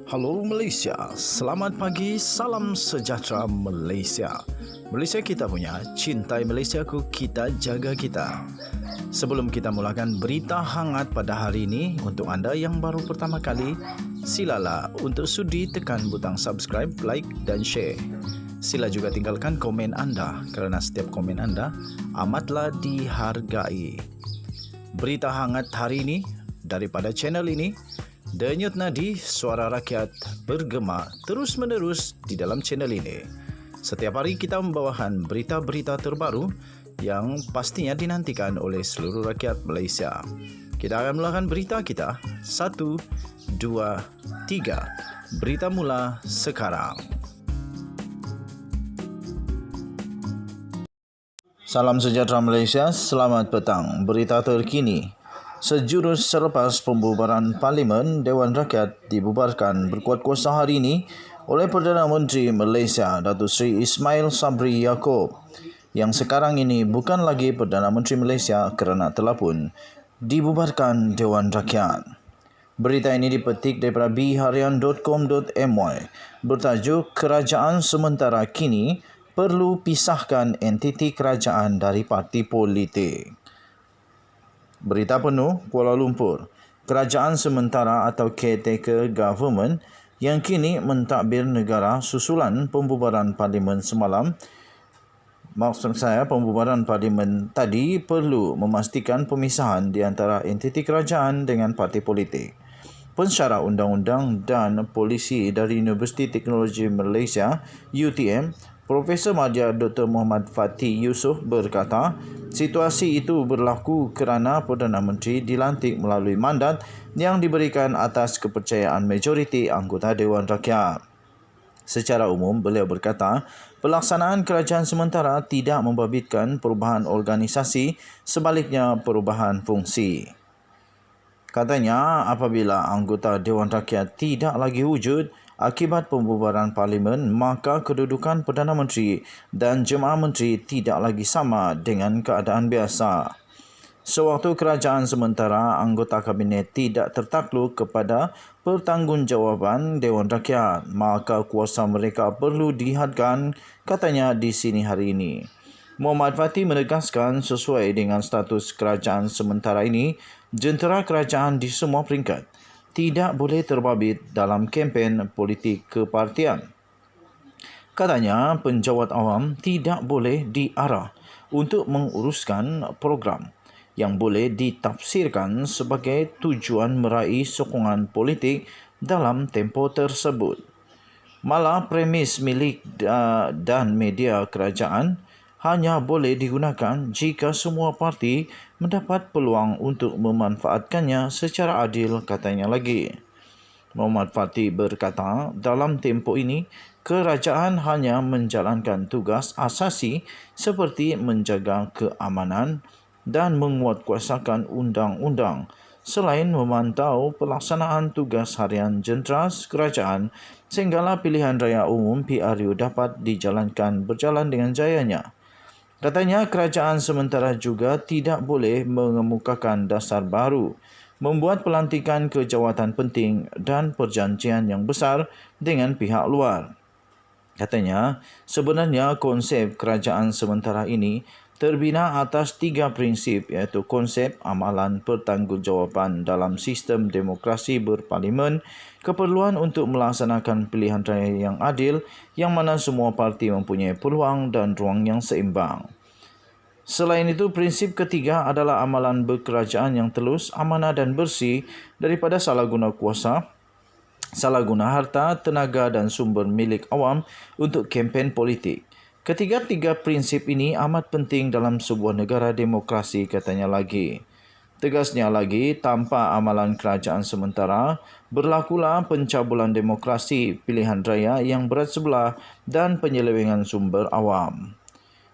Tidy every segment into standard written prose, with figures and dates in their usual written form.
Halo Malaysia, selamat pagi, salam sejahtera Malaysia. Malaysia kita punya, cintai Malaysiaku, kita jaga kita. Sebelum kita mulakan berita hangat pada hari ini, untuk anda yang baru pertama kali, silalah untuk sudi tekan butang subscribe, like dan share. Sila juga tinggalkan komen anda kerana setiap komen anda amatlah dihargai. Berita hangat hari ini daripada channel ini, Denyut nadi suara rakyat bergema terus-menerus di dalam channel ini. Setiap hari kita membawakan berita-berita terbaru yang pastinya dinantikan oleh seluruh rakyat Malaysia. Kita akan mulakan berita kita. 1, 2, 3. Berita mula sekarang. Salam sejahtera Malaysia, selamat petang. Berita terkini. Sejurus selepas pembubaran Parlimen, Dewan Rakyat dibubarkan berkuat kuasa hari ini oleh Perdana Menteri Malaysia, Datuk Seri Ismail Sabri Yaakob, yang sekarang ini bukan lagi Perdana Menteri Malaysia kerana telah pun dibubarkan Dewan Rakyat. Berita ini dipetik daripada bharian.com.my bertajuk Kerajaan Sementara Kini Perlu Pisahkan Entiti Kerajaan dari Parti Politik. Berita penuh Kuala Lumpur. Kerajaan sementara atau caretaker government yang kini mentadbir negara susulan pembubaran parlimen semalam. Maksud saya, pembubaran parlimen tadi perlu memastikan pemisahan di antara entiti kerajaan dengan parti politik. Pensyarah Undang-Undang dan Polisi dari Universiti Teknologi Malaysia, UTM, Profesor Madya Dr. Muhammad Fatih Yusof berkata, situasi itu berlaku kerana Perdana Menteri dilantik melalui mandat yang diberikan atas kepercayaan majoriti anggota Dewan Rakyat. Secara umum, beliau berkata, pelaksanaan kerajaan sementara tidak membabitkan perubahan organisasi, sebaliknya perubahan fungsi. Katanya, apabila anggota Dewan Rakyat tidak lagi wujud akibat pembubaran parlimen, maka kedudukan Perdana Menteri dan Jemaah Menteri tidak lagi sama dengan keadaan biasa. Sewaktu kerajaan sementara, anggota kabinet tidak tertakluk kepada pertanggungjawaban Dewan Rakyat, maka kuasa mereka perlu dihadkan, katanya di sini hari ini. Muhammad Fatih menegaskan sesuai dengan status kerajaan sementara ini, jentera kerajaan di semua peringkat tidak boleh terbabit dalam kempen politik kepartian. Katanya, penjawat awam tidak boleh diarah untuk menguruskan program yang boleh ditafsirkan sebagai tujuan meraih sokongan politik dalam tempoh tersebut. Malah premis milik dan media kerajaan hanya boleh digunakan jika semua parti mendapat peluang untuk memanfaatkannya secara adil, katanya lagi. Muhammad Fatih berkata, dalam tempoh ini, kerajaan hanya menjalankan tugas asasi seperti menjaga keamanan dan menguatkuasakan undang-undang, selain memantau pelaksanaan tugas harian jentera kerajaan sehinggalah pilihan raya umum PRU dapat dijalankan berjalan dengan jayanya. Katanya, kerajaan sementara juga tidak boleh mengemukakan dasar baru, membuat pelantikan ke jawatan penting dan perjanjian yang besar dengan pihak luar. Katanya, sebenarnya konsep kerajaan sementara ini terbina atas 3 prinsip, iaitu konsep amalan pertanggungjawaban dalam sistem demokrasi berparlimen, keperluan untuk melaksanakan pilihan raya yang adil yang mana semua parti mempunyai peluang dan ruang yang seimbang. Selain itu, prinsip ketiga adalah amalan berkerajaan yang telus, amanah dan bersih daripada salah guna kuasa, salah guna harta, tenaga dan sumber milik awam untuk kempen politik. Ketiga-tiga prinsip ini amat penting dalam sebuah negara demokrasi, katanya lagi. Tegasnya lagi, tanpa amalan kerajaan sementara, berlakulah pencabulan demokrasi, pilihan raya yang berat sebelah dan penyelewengan sumber awam.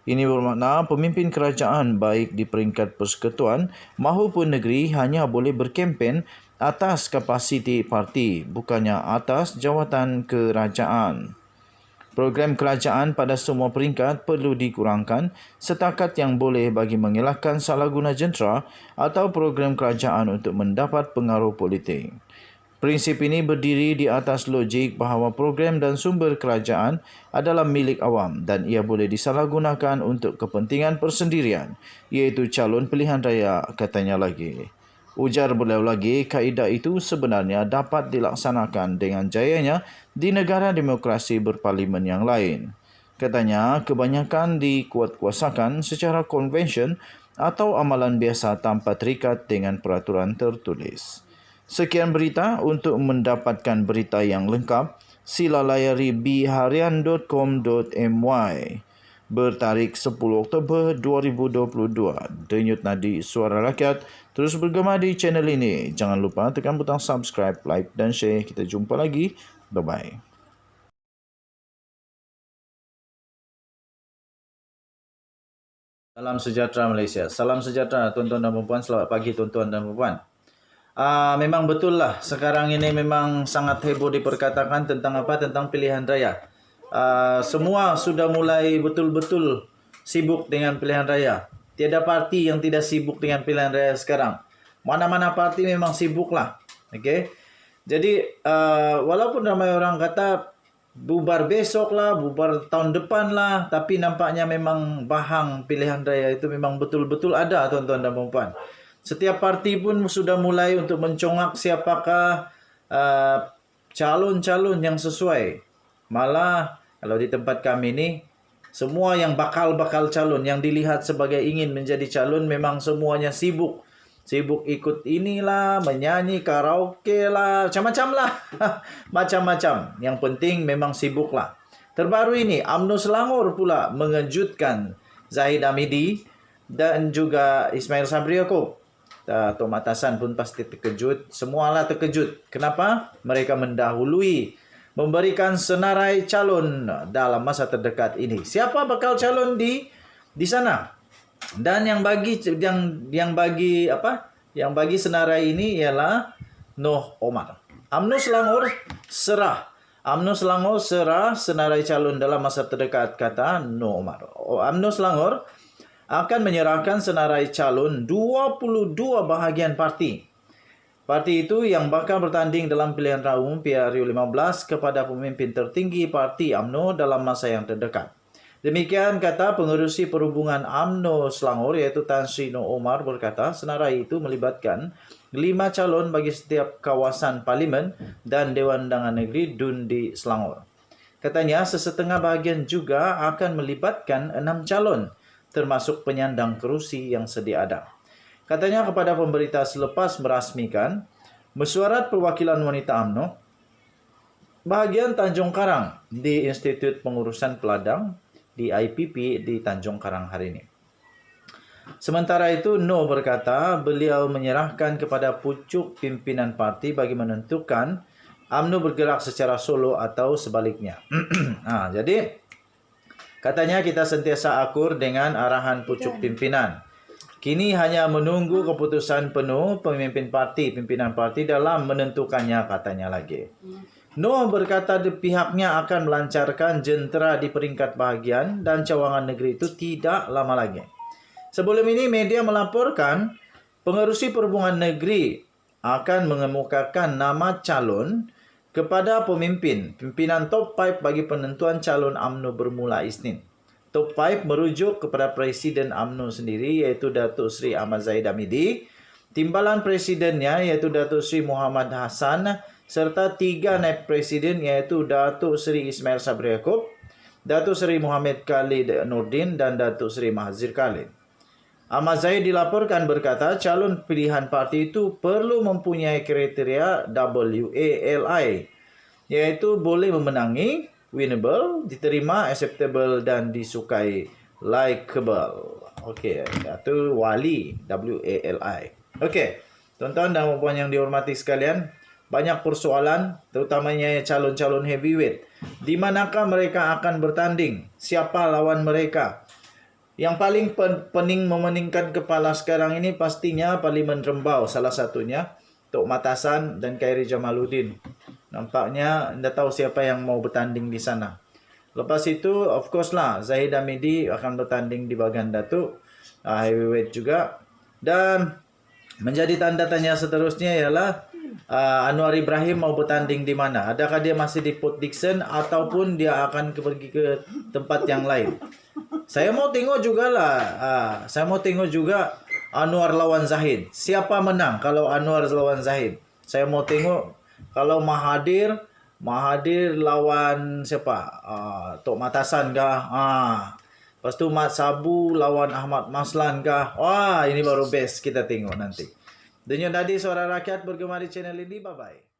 Ini bermakna pemimpin kerajaan baik di peringkat persekutuan maupun negeri hanya boleh berkempen atas kapasiti parti, bukannya atas jawatan kerajaan. Program kerajaan pada semua peringkat perlu dikurangkan setakat yang boleh bagi mengelakkan salah guna jentera atau program kerajaan untuk mendapat pengaruh politik. Prinsip ini berdiri di atas logik bahawa program dan sumber kerajaan adalah milik awam dan ia boleh disalahgunakan untuk kepentingan persendirian, iaitu calon pilihan raya, katanya lagi. Ujar beliau lagi, kaedah itu sebenarnya dapat dilaksanakan dengan jayanya di negara demokrasi berparlimen yang lain. Katanya, kebanyakan dikuatkuasakan secara konvensyen atau amalan biasa tanpa terikat dengan peraturan tertulis. Sekian berita. Untuk mendapatkan berita yang lengkap, sila layari bharian.com.my. Bertarikh 10 Oktober 2022. Denyut Nadi Suara Rakyat terus bergema di channel ini. Jangan lupa tekan butang subscribe, like dan share. Kita jumpa lagi. Bye-bye. Salam sejahtera Malaysia. Salam sejahtera tuan-tuan dan puan-puan. Selamat pagi tuan-tuan dan puan-puan. Memang betul lah, sekarang ini memang sangat heboh diperkatakan tentang apa? Tentang pilihan raya. Semua sudah mulai betul-betul sibuk dengan pilihan raya. Tiada parti yang tidak sibuk dengan pilihan raya sekarang. Mana-mana parti memang sibuk lah. Okay? Jadi walaupun ramai orang kata bubar besok lah, bubar tahun depan lah, tapi nampaknya memang bahang pilihan raya itu memang betul-betul ada tuan-tuan dan puan-puan. Setiap parti pun sudah mulai untuk mencongak siapakah calon-calon yang sesuai. Malah kalau di tempat kami ni, semua yang bakal-bakal calon yang dilihat sebagai ingin menjadi calon memang semuanya sibuk. Sibuk ikut inilah, menyanyi, karaoke lah, macam-macam lah. Macam-macam. Yang penting memang sibuk lah. Terbaru ini, UMNO Selangor pula mengejutkan Zahid Hamidi dan juga Ismail Sabri Yaakob. Tok Mat Hassan pun pasti terkejut. Semualah terkejut. Kenapa? Mereka mendahului memberikan senarai calon dalam masa terdekat ini. Siapa bakal calon di sana? Dan yang bagi senarai ini ialah Noh Omar. UMNO Selangor serah. UMNO Selangor serah senarai calon dalam masa terdekat, kata Noh Omar. UMNO Selangor akan menyerahkan senarai calon 22 bahagian parti. Parti itu yang bakal bertanding dalam pilihan raya umum PRU 15 kepada pemimpin tertinggi parti UMNO dalam masa yang terdekat. Demikian kata pengerusi perhubungan UMNO Selangor, iaitu Tan Sri Noh Omar, berkata senarai itu melibatkan 5 calon bagi setiap kawasan parlimen dan Dewan Undangan Negeri DUN di Selangor. Katanya sesetengah bahagian juga akan melibatkan 6 calon, termasuk penyandang kerusi yang sedia ada. Katanya kepada pemberita selepas merasmikan mesyuarat perwakilan wanita UMNO bahagian Tanjung Karang di Institut Pengurusan Peladang di IPP di Tanjung Karang hari ini. Sementara itu, Noh berkata beliau menyerahkan kepada pucuk pimpinan parti bagi menentukan UMNO bergerak secara solo atau sebaliknya. Jadi katanya kita sentiasa akur dengan arahan pucuk pimpinan. Kini hanya menunggu keputusan penuh pemimpin parti, pimpinan parti dalam menentukannya, katanya lagi. Noh berkata pihaknya akan melancarkan jentera di peringkat bahagian dan cawangan negeri itu tidak lama lagi. Sebelum ini media melaporkan pengerusi perhubungan negeri akan mengemukakan nama calon kepada pimpinan top 5 bagi penentuan calon UMNO bermula Isnin. Top 5 merujuk kepada Presiden UMNO sendiri, iaitu Datuk Seri Ahmad Zahid Hamidi, timbalan presidennya iaitu Datuk Seri Muhammad Hassan, serta 3 naib presiden iaitu Datuk Seri Ismail Sabri Yaakob, Datuk Seri Muhammad Khalid Nordin dan Datuk Seri Mahazir Khalid. Ahmad Zahid dilaporkan berkata calon pilihan parti itu perlu mempunyai kriteria WALI, iaitu boleh memenangi, winnable, diterima, acceptable dan disukai, likeable. Okey, itu wali, WALI. Okey, tuan-tuan dan puan yang dihormati sekalian, banyak persoalan terutamanya calon-calon heavyweight. Di manakah mereka akan bertanding? Siapa lawan mereka? Yang paling pening memeningkan kepala sekarang ini pastinya Parlimen Rembau, salah satunya Tok Mat Hassan dan Khairi Jamaluddin. Nampaknya anda tahu siapa yang mau bertanding di sana. Lepas itu of course lah Zahid Hamidi akan bertanding di bahagian Datuk, heavyweight juga. Dan menjadi tanda tanya seterusnya ialah Anwar Ibrahim mau bertanding di mana? Adakah dia masih di Port Dickson ataupun dia akan pergi ke tempat yang lain? Saya mau tengok jugalah. Saya mau tengok juga Anwar lawan Zahid. Siapa menang kalau Anwar lawan Zahid? Saya mau tengok kalau Mahathir lawan siapa? Tok Matasan kah? Lepas tu Mat Sabu lawan Ahmad Maslan kah? Wah, ini baru best kita tengok nanti. Denyut Nadi Suara Rakyat bergema di channel ini. Bye-bye.